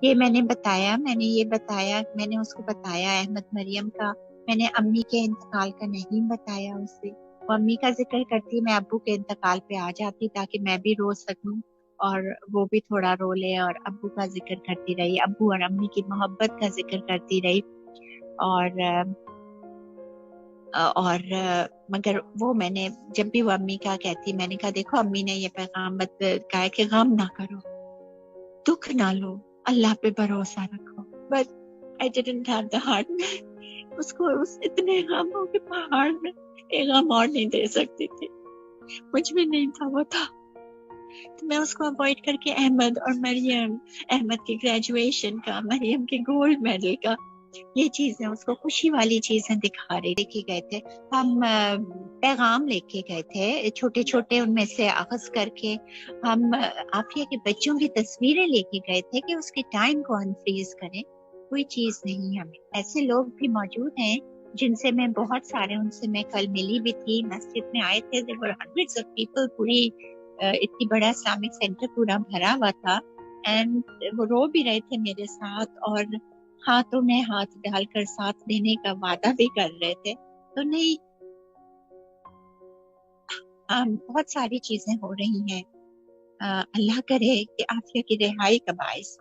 یہ میں نے اس کو بتایا احمد مریم کا، میں نے امی کے انتقال کا نہیں بتایا اسے. وہ امی کا ذکر کرتی، میں ابو کے انتقال پہ آ جاتی تاکہ میں بھی رو سکوں اور وہ بھی تھوڑا رو لے، اور ابو کا ذکر کرتی رہی، ابو اور امی کی محبت کا ذکر کرتی رہی. اور مگر وہ میں نے جب بھی وہ امی کا کہتی، میں نے کہا دیکھو امی نے یہ پیغام کہا ہے کہ غم نہ کرو، دکھ نہ لو، اللہ پہ بھروسہ رکھو. But I didn't have the heart. اس کو اتنے غموں کے پہاڑ میں ایک غم اور نہیں دے سکتی تھی، مجھ میں نہیں تھا وہ تھا. تو میں اس کو اوائڈ کر کے احمد اور مریم، احمد کی گریجویشن کا، مریم کے گولڈ میڈل کا، یہ چیزیں اس کو خوشی والی چیزیں دکھا رہے کے گئے تھے. ہم پیغام لے کے گئے تھے چھوٹے چھوٹے، ان میں سے اخذ کر کے ہم عافیہ کے بچوں کی تصویریں لے کے گئے تھے کہ اس کے ٹائم کو انفریز کریں. کوئی چیز نہیں. ہمیں ایسے لوگ بھی موجود ہیں جن سے میں بہت سارے، ان سے میں کل ملی بھی تھی، مسجد میں آئے تھے. there were hundreds of people، پوری اتنی بڑا اسلامک سینٹر پورا بھرا ہوا تھا، اینڈ وہ رو بھی رہے تھے میرے ساتھ، اور ہاتھوں میں ہاتھ ڈال کر ساتھ دینے کا وعدہ بھی کر رہے تھے. تو نہیں، بہت ساری چیزیں ہو رہی ہیں. اللہ کرے کہ عافیہ کی رہائی کا باعث